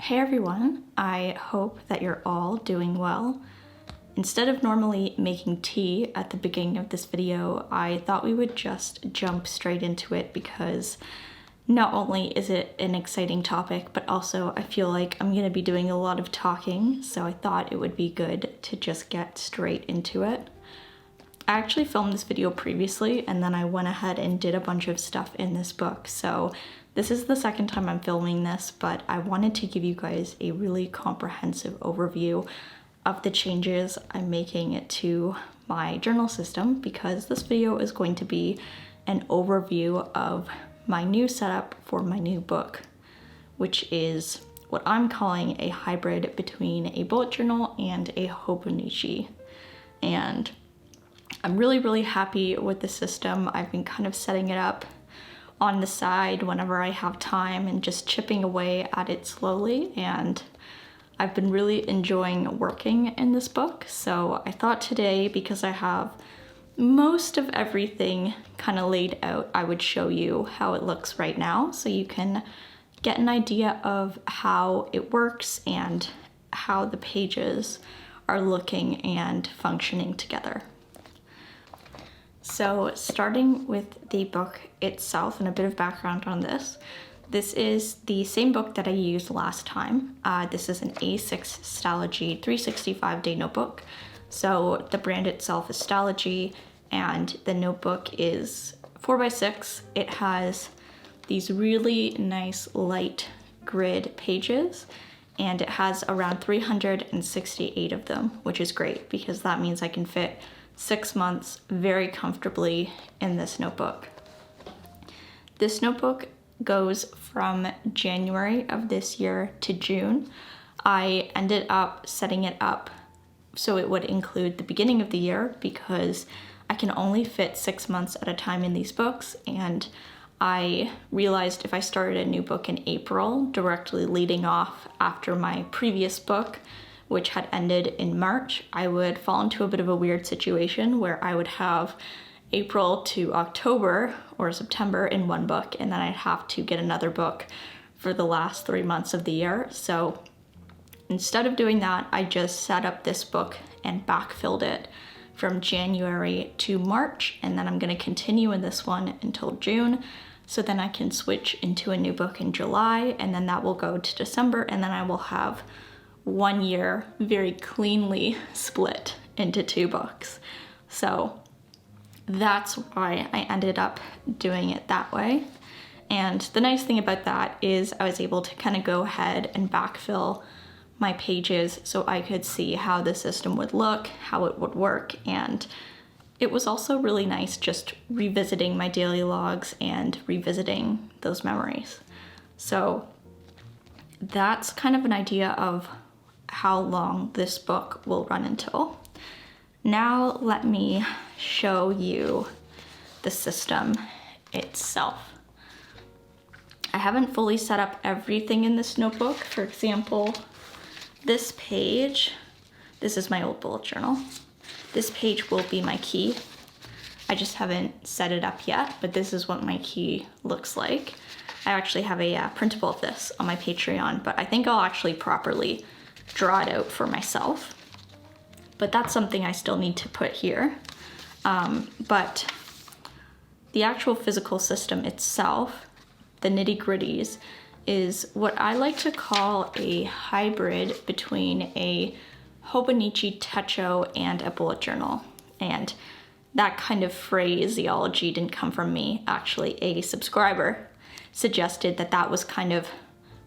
Hey everyone, I hope that you're all doing well. Instead of normally making tea at the beginning of this video, I thought we would just jump straight into it because not only is it an exciting topic, but also I feel like I'm gonna be doing a lot of talking, so I thought it would be good to just get straight into it. I actually filmed this video previously and then I went ahead and did a bunch of stuff in this book, so this is the second time I'm filming this, but I wanted to give you guys a really comprehensive overview of the changes I'm making to my journal system because this video is going to be an overview of my new setup for my new book, which is what I'm calling a hybrid between a bullet journal and a hobonichi. And I'm really happy with the system. I've been kind of setting it up on the side whenever I have time and just chipping away at it slowly, and I've been really enjoying working in this book. So I thought today, because I have most of everything kind of laid out, I would show you how it looks right now so you can get an idea of how it works and how the pages are looking and functioning together. So starting with the book itself and a bit of background on this. This is the same book that I used last time. This is an A6 Stalogy 365-day notebook. So the brand itself is Stalogy and the notebook is 4x6. It has these really nice light grid pages and it has around 368 of them, which is great because that means I can fit 6 months very comfortably in this notebook. This notebook goes from January of this year to June. I ended up setting it up so it would include the beginning of the year because I can only fit 6 months at a time in these books, and I realized if I started a new book in April, directly leading off after my previous book, which had ended in March, I would fall into a bit of a weird situation where I would have April to October or September in one book, and then I'd have to get another book for the last 3 months of the year. So instead of doing that, I just set up this book and backfilled it from January to March, and then I'm gonna continue in this one until June. So then I can switch into a new book in July, and then that will go to December, and then I will have 1 year very cleanly split into 2 books. So that's why I ended up doing it that way. And the nice thing about that is I was able to kind of go ahead and backfill my pages so I could see how the system would look, how it would work, and it was also really nice just revisiting my daily logs and revisiting those memories. So that's kind of an idea of how long this book will run until. Now let me show you the system itself. I haven't fully set up everything in this notebook. For example, this page, this is my old bullet journal. This page will be my key. I just haven't set it up yet, but this is what my key looks like. I actually have a printable of this on my Patreon, but I think I'll actually properly draw it out for myself. But that's something I still need to put here. But the actual physical system itself, the nitty-gritties, is what I like to call a hybrid between a hobonichi techo and a bullet journal. And that kind of phraseology didn't come from me. Actually, a subscriber suggested that that was kind of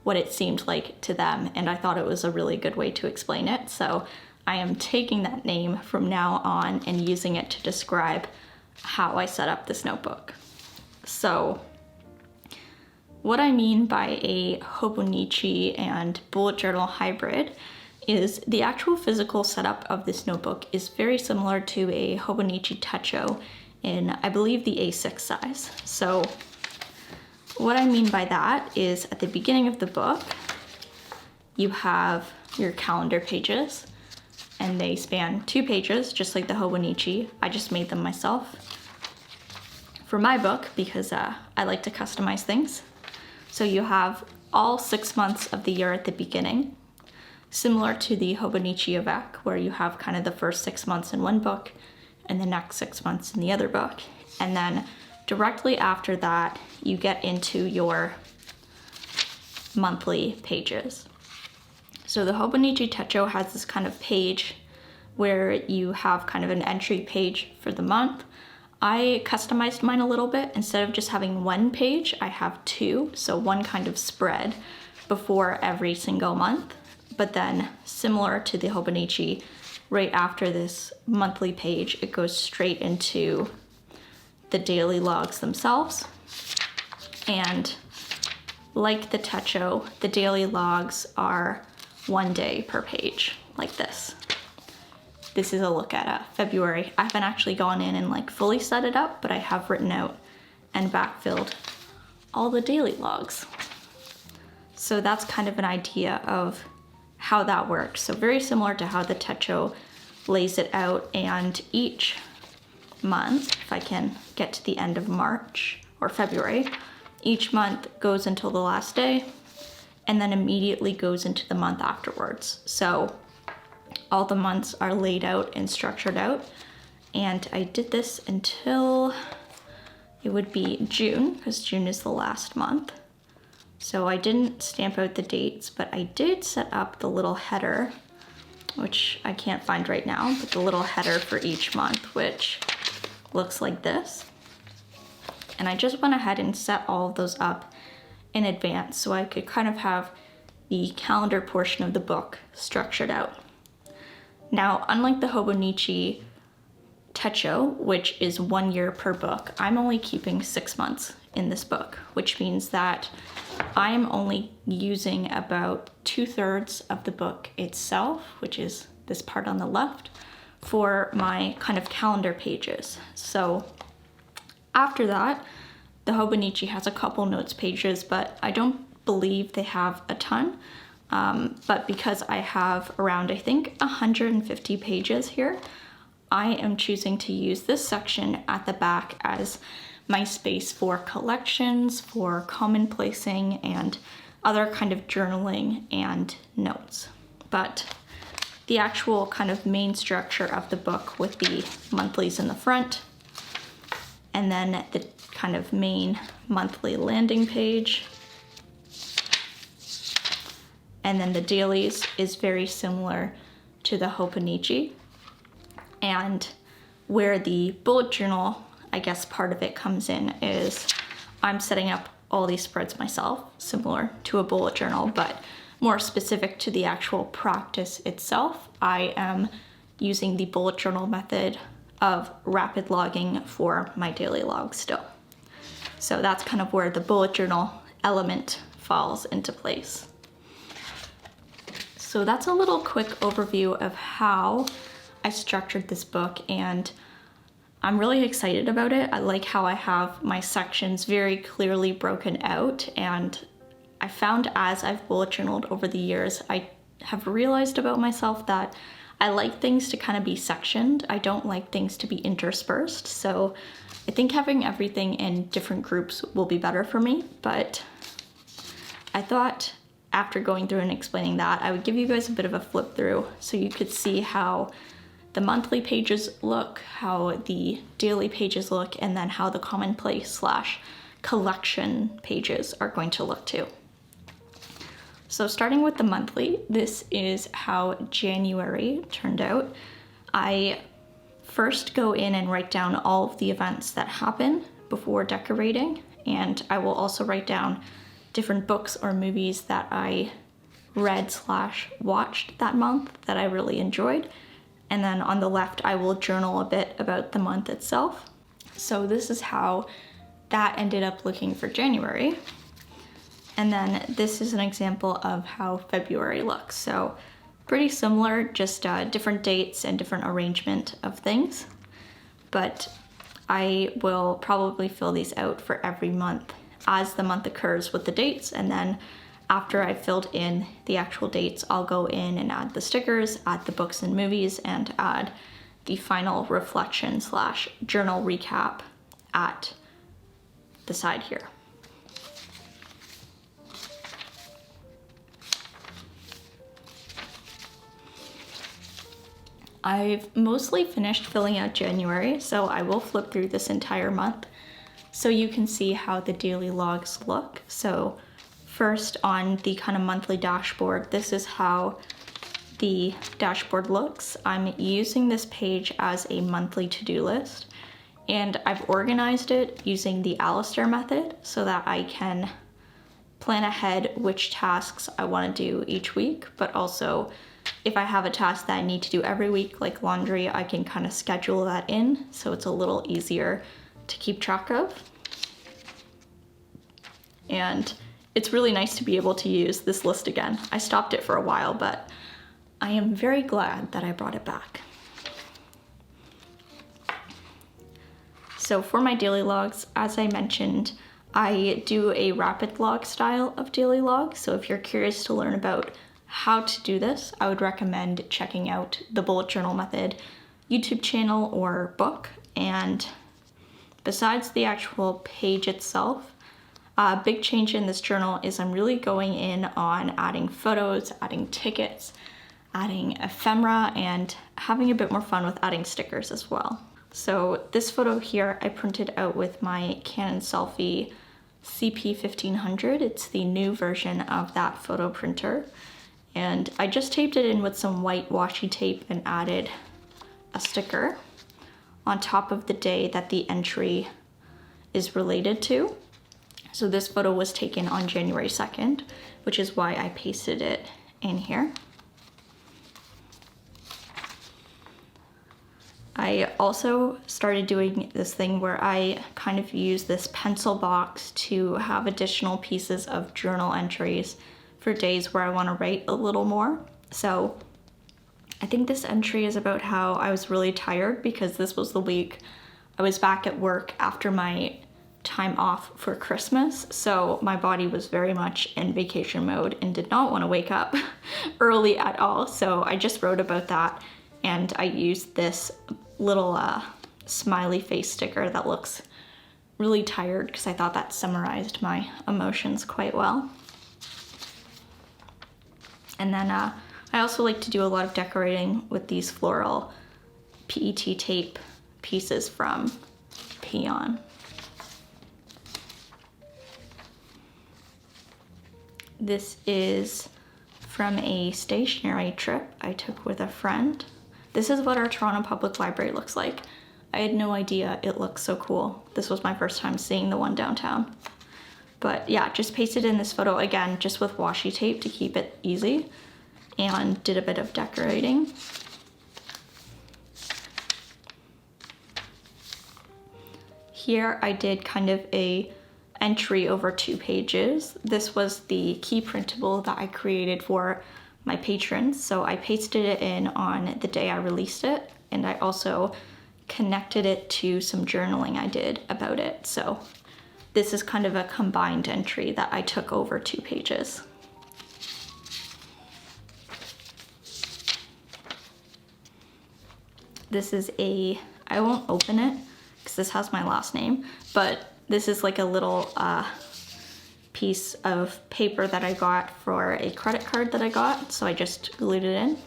what it seemed like to them, and I thought it was a really good way to explain it. So I am taking that name from now on and using it to describe how I set up this notebook. So what I mean by a hobonichi and bullet journal hybrid is the actual physical setup of this notebook is very similar to a hobonichi techo in, I believe, the A6 size. So what I mean by that is at the beginning of the book, you have your calendar pages, and they span 2 pages, just like the hobonichi. I just made them myself for my book because I like to customize things. So you have all 6 months of the year at the beginning, similar to the hobonichi avec, where you have kind of the first 6 months in one book and the next 6 months in the other book. And then directly after that, you get into your monthly pages. So the hobonichi techo has this kind of page where you have kind of an entry page for the month. I customized mine a little bit. Instead of just having one page, I have two, so one kind of spread before every single month. But then, similar to the hobonichi, right after this monthly page, it goes straight into the daily logs themselves. And like the techo, the daily logs are 1 day per page, like this. This is a look at February. I haven't actually gone in and like fully set it up, but I have written out and backfilled all the daily logs. So that's kind of an idea of how that works. So very similar to how the techo lays it out, and each month, if I can get to the end of March or February, each month goes until the last day and then immediately goes into the month afterwards. So all the months are laid out and structured out, and I did this until it would be June, because June is the last month. So I didn't stamp out the dates, but I did set up the little header, which I can't find right now, but the little header for each month, which looks like this. And I just went ahead and set all of those up in advance so I could kind of have the calendar portion of the book structured out. Now, unlike the hobonichi techo, which is 1 year per book, I'm only keeping 6 months in this book, which means that I am only using about 2/3 of the book itself, which is this part on the left, for my kind of calendar pages. So after that, the hobonichi has a couple notes pages, but I don't believe they have a ton. But because I have around, I think, 150 pages here, I am choosing to use this section at the back as my space for collections, for commonplacing, and other kind of journaling and notes. But the actual kind of main structure of the book with the monthlies in the front, and then the kind of main monthly landing page, and then the dailies is very similar to the hobonichi. And where the bullet journal, I guess, part of it comes in is I'm setting up all these spreads myself, similar to a bullet journal, but more specific to the actual practice itself. I am using the bullet journal method of rapid logging for my daily log still. So that's kind of where the bullet journal element falls into place. So that's a little quick overview of how I structured this book, and I'm really excited about it. I like how I have my sections very clearly broken out, and I found as I've bullet journaled over the years, I have realized about myself that I like things to kind of be sectioned. I don't like things to be interspersed. So I think having everything in different groups will be better for me, but I thought after going through and explaining that, I would give you guys a bit of a flip through so you could see how the monthly pages look, how the daily pages look, and then how the commonplace / collection pages are going to look too. So starting with the monthly, this is how January turned out. I first go in and write down all of the events that happen before decorating, and I will also write down different books or movies that I read / watched that month that I really enjoyed. And then on the left, I will journal a bit about the month itself. So this is how that ended up looking for January. And then this is an example of how February looks. So pretty similar, just different dates and different arrangement of things. But I will probably fill these out for every month as the month occurs with the dates, and then after I've filled in the actual dates, I'll go in and add the stickers, add the books and movies, and add the final reflection / journal recap at the side here. I've mostly finished filling out January, so I will flip through this entire month so you can see how the daily logs look. So first, on the kind of monthly dashboard, this is how the dashboard looks. I'm using this page as a monthly to-do list, and I've organized it using the Alistair method so that I can plan ahead which tasks I want to do each week, but also if I have a task that I need to do every week, like laundry, I can kind of schedule that in so it's a little easier to keep track of. And it's really nice to be able to use this list again. I stopped it for a while, but I am very glad that I brought it back. So for my daily logs, as I mentioned, I do a rapid log style of daily log. So if you're curious to learn about how to do this, I would recommend checking out the bullet journal method YouTube channel or book. And besides the actual page itself, a big change in this journal is I'm really going in on adding photos, adding tickets, adding ephemera, and having a bit more fun with adding stickers as well. So this photo here I printed out with my Canon Selfie CP1500. It's the new version of that photo printer. And I just taped it in with some white washi tape and added a sticker on top of the day that the entry is related to. So this photo was taken on January 2nd, which is why I pasted it in here. I also started doing this thing where I kind of use this pencil box to have additional pieces of journal entries for days where I want to write a little more. So I think this entry is about how I was really tired because this was the week I was back at work after my time off for Christmas. So my body was very much in vacation mode and did not want to wake up early at all. So I just wrote about that, and I used this little smiley face sticker that looks really tired because I thought that summarized my emotions quite well. And then I also like to do a lot of decorating with these floral PET tape pieces from Peon. This is from a stationery trip I took with a friend. This is what our Toronto Public Library looks like. I had no idea it looks so cool. This was my first time seeing the one downtown. But yeah, just pasted in this photo again, just with washi tape to keep it easy, and did a bit of decorating. Here I did kind of a entry over 2 pages. This was the key printable that I created for my patrons. So I pasted it in on the day I released it, and I also connected it to some journaling I did about it. So this is kind of a combined entry that I took over 2 pages. This is I won't open it because this has my last name, but this is like a little piece of paper that I got for a credit card that I got, so I just glued it in.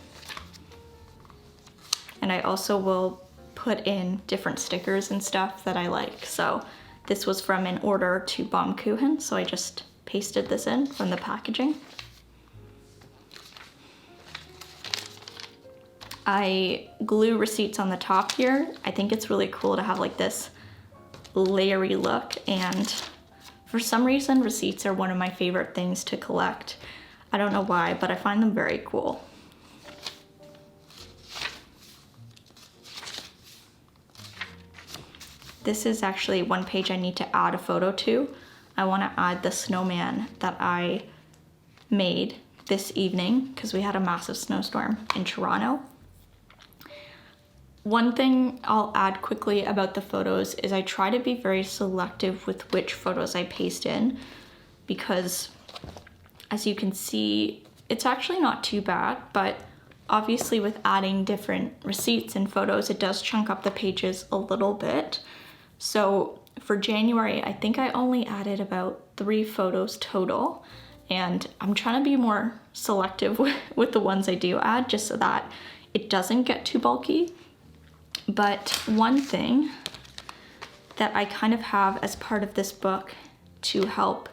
And I also will put in different stickers and stuff that I like. So this was from an order to Baumkuchen, so I just pasted this in from the packaging. I glue receipts on the top here. I think it's really cool to have like this layery look, and for some reason receipts are one of my favorite things to collect. I don't know why, but I find them very cool. This is actually one page I need to add a photo to. I want to add the snowman that I made this evening because we had a massive snowstorm in Toronto. One thing I'll add quickly about the photos is I try to be very selective with which photos I paste in, because as you can see, it's actually not too bad, but obviously with adding different receipts and photos, it does chunk up the pages a little bit. So for January, I think I only added about 3 photos total, and I'm trying to be more selective with the ones I do add, just so that it doesn't get too bulky. But one thing that I kind of have as part of this book to help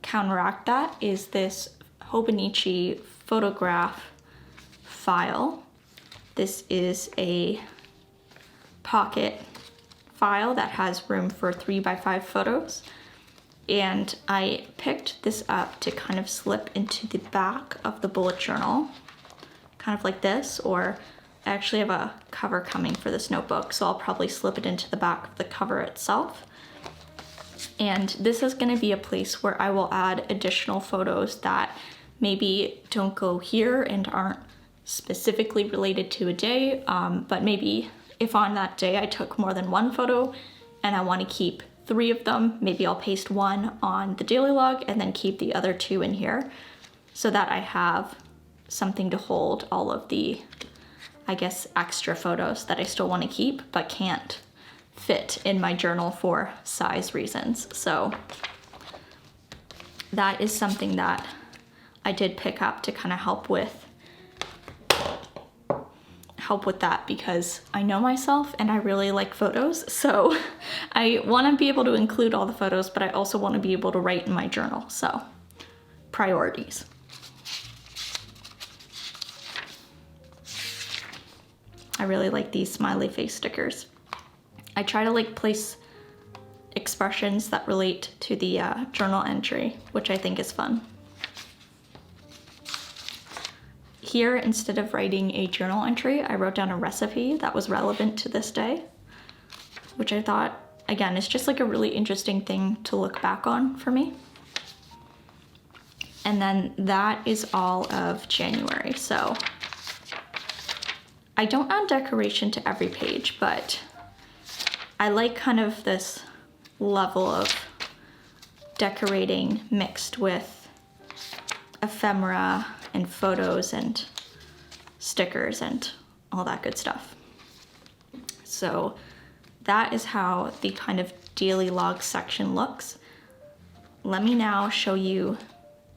counteract that is this Hobonichi photograph file. This is a pocket file that has room for 3x5 photos. And I picked this up to kind of slip into the back of the bullet journal, kind of like this, or I actually have a cover coming for this notebook, so I'll probably slip it into the back of the cover itself. And this is going to be a place where I will add additional photos that maybe don't go here and aren't specifically related to a day, but maybe if on that day I took more than one photo and I want to keep 3 of them, maybe I'll paste 1 on the daily log and then keep the other 2 in here so that I have something to hold all of the, I guess, extra photos that I still want to keep but can't fit in my journal for size reasons. So that is something that I did pick up to kind of help with that, because I know myself and I really like photos, so I want to be able to include all the photos, but I also want to be able to write in my journal. So priorities. I really like these smiley face stickers. I try to like place expressions that relate to the journal entry, which I think is fun. Here, instead of writing a journal entry, I wrote down a recipe that was relevant to this day, which I thought, again, is just like a really interesting thing to look back on for me. And then that is all of January. So I don't add decoration to every page, but I like kind of this level of decorating mixed with ephemera and photos and stickers and all that good stuff. So that is how the kind of daily log section looks. Let me now show you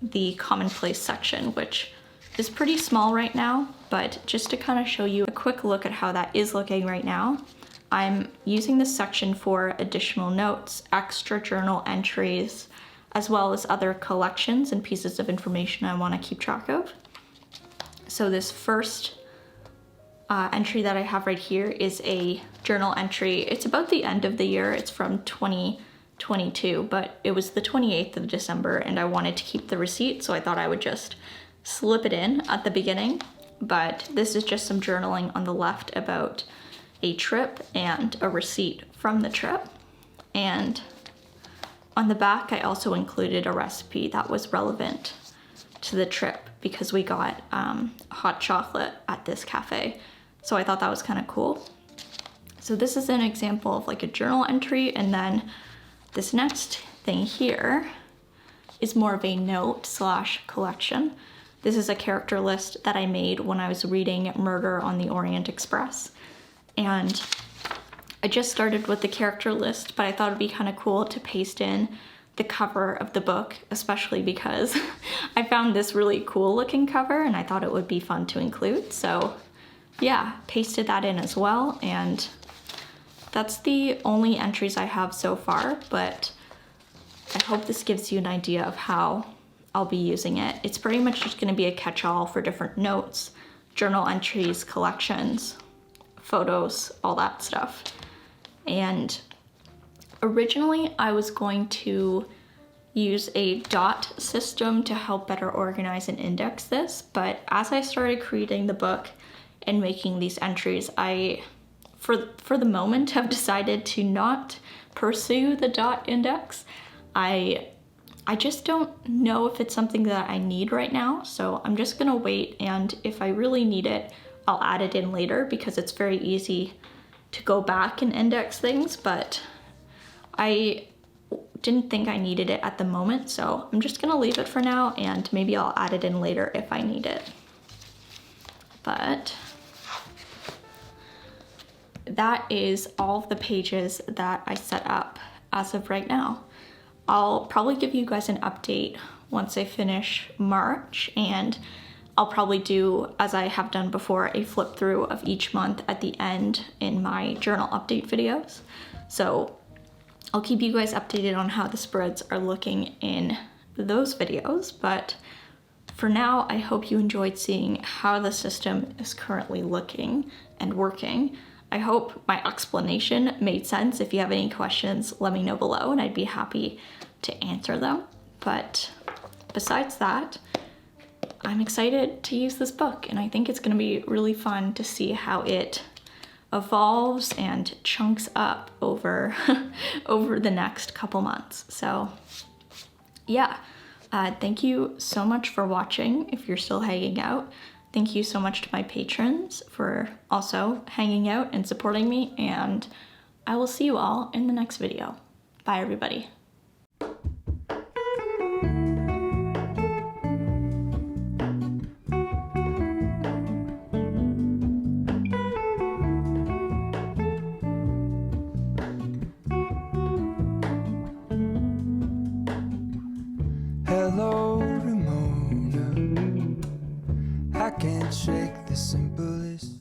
the commonplace section, which is pretty small right now, but just to kind of show you a quick look at how that is looking right now, I'm using this section for additional notes, extra journal entries, as well as other collections and pieces of information I want to keep track of. So this first entry that I have right here is a journal entry. It's about the end of the year. It's from 2022, but it was the 28th of December and I wanted to keep the receipt, so I thought I would just slip it in at the beginning. But this is just some journaling on the left about a trip and a receipt from the trip. And on the back, I also included a recipe that was relevant to the trip because we got hot chocolate at this cafe. So I thought that was kind of cool. So this is an example of like a journal entry, and then this next thing here is more of a note / collection. This is a character list that I made when I was reading Murder on the Orient Express. And I just started with the character list, but I thought it'd be kind of cool to paste in the cover of the book, especially because I found this really cool looking cover and I thought it would be fun to include. So yeah, pasted that in as well. And that's the only entries I have so far, but I hope this gives you an idea of how I'll be using it. It's pretty much just going to be a catch-all for different notes, journal entries, collections, photos, all that stuff. And originally I was going to use a dot system to help better organize and index this, but as I started creating the book and making these entries, I, for the moment, have decided to not pursue the dot index. I just don't know if it's something that I need right now, so I'm just gonna wait, and if I really need it, I'll add it in later because it's very easy to go back and index things, but I didn't think I needed it at the moment, so I'm just gonna leave it for now, and maybe I'll add it in later if I need it. But that is all of the pages that I set up as of right now. I'll probably give you guys an update once I finish March and I'll probably do, as I have done before, a flip through of each month at the end in my journal update videos. So I'll keep you guys updated on how the spreads are looking in those videos, but for now, I hope you enjoyed seeing how the system is currently looking and working. I hope my explanation made sense. If you have any questions, let me know below and I'd be happy to answer them. But besides that, I'm excited to use this book, and I think it's gonna be really fun to see how it evolves and chunks up over, over the next couple months. So yeah, thank you so much for watching if you're still hanging out. Thank you so much to my patrons for also hanging out and supporting me, and I will see you all in the next video. Bye everybody. Hello, Ramona. I can't shake the simplest.